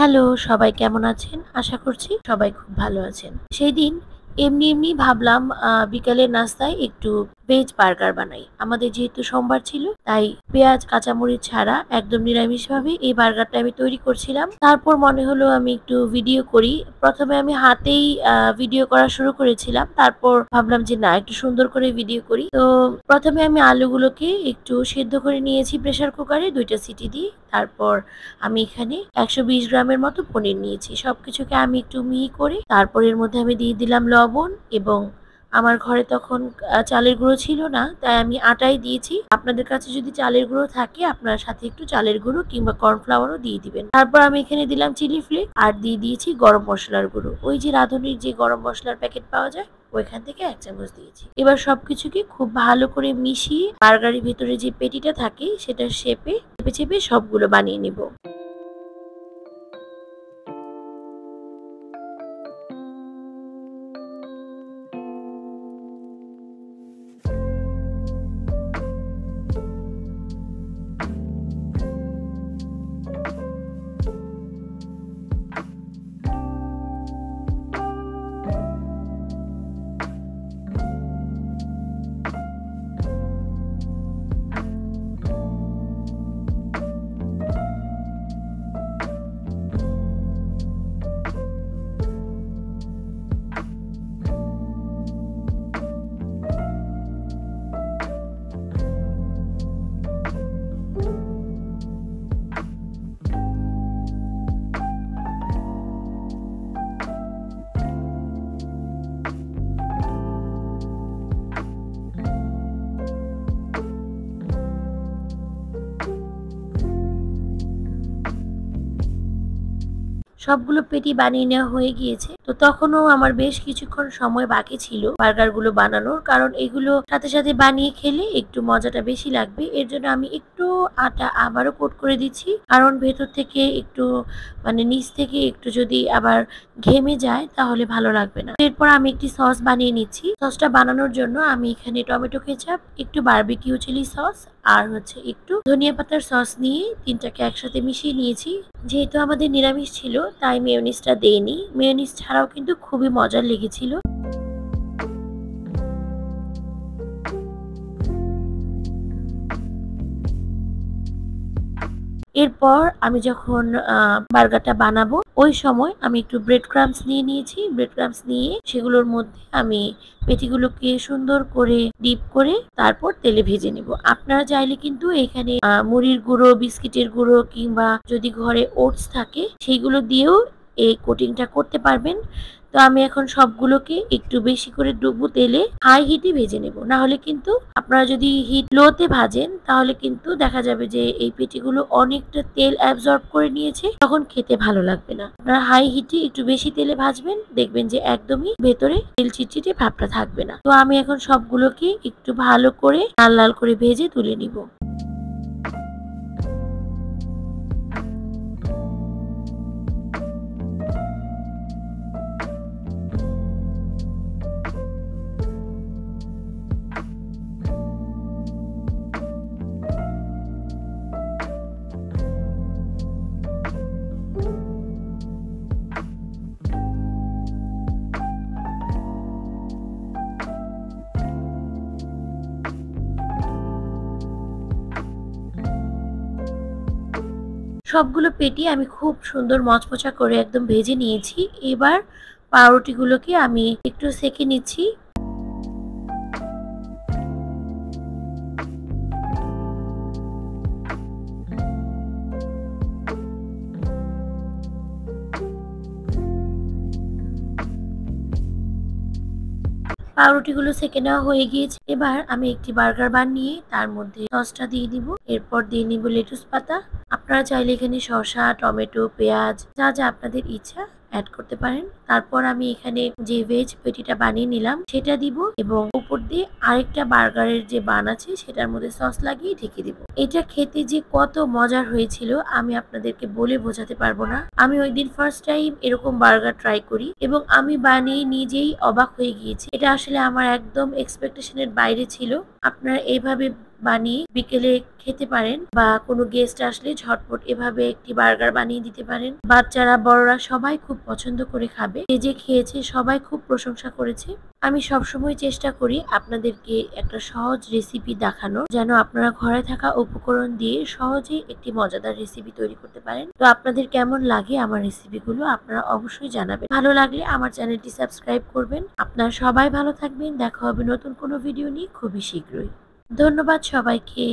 Hello, সবাই কেমন আছেন? আশা করছি সবাই খুব ভালো আছেন। সেদিন এমনি ভাবলাম বিকালের নাস্তায় একটু ভেজ বার্গার বানাই। আমাদের যেহেতু সোমবার ছিল, তাই পেঁয়াজ, কাঁচামরিচ ছাড়া একদম নিরামিষভাবে এই বার্গারটা আমি তৈরি করছিলাম। তারপর মনে হলো আমি একটু ভিডিও করি। ১ম এ আমি হাতেই ভিডিও করা শুরু করেছিলাম। তারপর ভাবলাম যে না, একটু সুন্দর করে ভিডিও করি। তো ১ম এ আমি আলুগুলোকে একটু সেদ্ধ করে নিয়েছি প্রেসার কুকারে ২ টা সিটি দিয়ে। তারপর আমি এখানে ১২০ গ্রামের মতো পনির নিয়েছি। সবকিছুকে আমি একটু মিহি করে তারপর এর মধ্যে আমি দিয়ে দিলাম লবণ এবং আমার ঘরে তখন চালের গুঁড়ো ছিল না, তাই আমি আটাই দিয়েছি। আপনাদের কাছে যদি চালের গুঁড়ো থাকে আপনার সাথে একটু চালের গুঁড়ো কিংবা কর্নফ্লাওয়ারও দিয়ে দিবেন। তারপর আমি এখানে দিলাম চিলি ফ্লেক্স আর দিয়ে দিয়েছি গরম মসলার গুঁড়ো। ওই যে রাঁধুনির যে গরম মসলার প্যাকেট পাওয়া যায় ওইখান থেকে ১ চামচ দিয়েছি। এবার সবকিছুকে খুব ভালো করে মিশিয়ে বার্গারের ভেতরে যে পেটিটা থাকে সেটার শেপে চেপে সবগুলো বানিয়ে নিব। সবগুলো পেটি বানিয়ে নেওয়া হয়ে গিয়েছে। তো তখনও আমার বেশ কিছুক্ষণ সময় বাকি ছিল বার্গারগুলো বানানোর। কারণ এগুলো সাথে বানিয়ে খেলে একটু মজাটা বেশি লাগবে। এর জন্য আমি একটু আটা আবারও কোট করে দিচ্ছি। কারণ ভেতর থেকে একটু নিচ থেকে একটু যদি আবার ঘেমে যায় তাহলে ভালো লাগবে না। এরপর আমি একটি সস বানিয়ে নিচ্ছি। সসটা বানানোর জন্য আমি এখানে টমেটো কেচাপ, একটু বারবিকিউ চিলি সস আর একটু ধনিয়া পাতার সস নিয়ে ৩ টাকে একসাথে মিশিয়ে নিয়েছি। যেহেতু আমাদের নিরামিষ ছিল তাই মেয়োনিজটা দেইনি। মেয়োনিজ ছাড়াও কিন্তু খুবই মজার লেগেছিল। এরপর আমি যখন বার্গারটা বানাবো ওই সময় আমি একটু ব্রেড ক্রাম্বস নিয়ে নিয়েছি। ব্রেড ক্রাম্বস নিয়ে সেগুলোর মধ্যে আমি পেটিগুলোকে সুন্দর করে ডিপ করে তারপর তেলে ভেজে নেব। আপনারা চাইলে কিন্তু এখানে মুড়ির গুঁড়ো, বিস্কিটের গুঁড়ো কিংবা যদি ঘরে ওটস থাকে সেইগুলো দিয়েও এই কোটিংটা করতে পারবেন। তো আমি এখন সবগুলোকে একটু বেশি করে ডুবো তেলে হাই হিটে ভেজে নেব। না হলে কিন্তু আপনারা যদি হিট লো তে ভাজেন তাহলে কিন্তু দেখা যাবে যে এই পেটিগুলো অনেকটা তেল অ্যাবজর্ব করে নিয়েছে, তখন খেতে ভালো লাগবে না। আপনারা হাই হিটে একটু বেশি তেলে ভাজবেন, দেখবেন যে একদমই ভেতরে তেল চিটচিটে ভাবটা থাকবে না। তো আমি এখন সবগুলোকে একটু ভালো করে লাল করে ভেজে তুলে নিব। সবগুলো পেটি আমি খুব সুন্দর মচমচা করে একদম ভেজে নিয়েছি। এবার পাউরুটিগুলোকে আমি একটু সেঁকে নিচ্ছি। পাউরুটিগুলো সেঁকে নেওয়া হয়ে গিয়েছে। এবার আমি একটি বার্গার বান নিয়ে তার মধ্যে সসটা দিয়ে দিব। এরপর দিয়ে নিব লেটুস পাতা। আপনারা চাইলে এখানে শসা, টমেটো, পেঁয়াজ যা আপনাদের ইচ্ছা এড করতে পারেন। তারপর আমি এখানে যে ভেজ পেটিটা বানিয়ে নিলাম সেটা দিব এবং উপর দিয়ে আরেকটা বার্গারের যে বান আছে সেটার মধ্যে সস লাগিয়ে ঢেকে দিব। এটা খেতে যে কত মজার হয়েছিল আমি আপনাদেরকে বলে বোঝাতে পারবো না। আমি ওইদিন ফার্স্ট টাইম এরকম বার্গার ট্রাই করি এবং আমি বানিয়ে নিজেই অবাক হয়ে গিয়েছি। এটা আসলে আমার একদম এক্সপেকটেশনের বাইরে ছিল। আপনারা এইভাবে বানিয়ে বিকেলে খেতে পারেন, বা কোনো গেস্ট আসলে ঝটপট এভাবে একটি বার্গার বানিয়ে দিতে পারেন। বাচ্চারা বড়রা সবাই খুব পছন্দ করে খাবে। যে খেয়েছে সবাই খুব প্রশংসা করেছে। আমি সবসময় চেষ্টা করি আপনাদেরকে একটা সহজ রেসিপি দেখানোর, যেন আপনারা ঘরে থাকা উপকরণ দিয়ে সহজেই একটি মজাদার রেসিপি তৈরি করতে পারেন। তো আপনাদের কেমন লাগে আমার রেসিপিগুলো আপনারা অবশ্যই জানাবেন। ভালো লাগলে আমার চ্যানেলটি সাবস্ক্রাইব করবেন। আপনারা সবাই ভালো থাকবেন। দেখা হবে নতুন কোনো ভিডিও নিয়ে খুবই শীঘ্রই। ধন্যবাদ সবাইকে।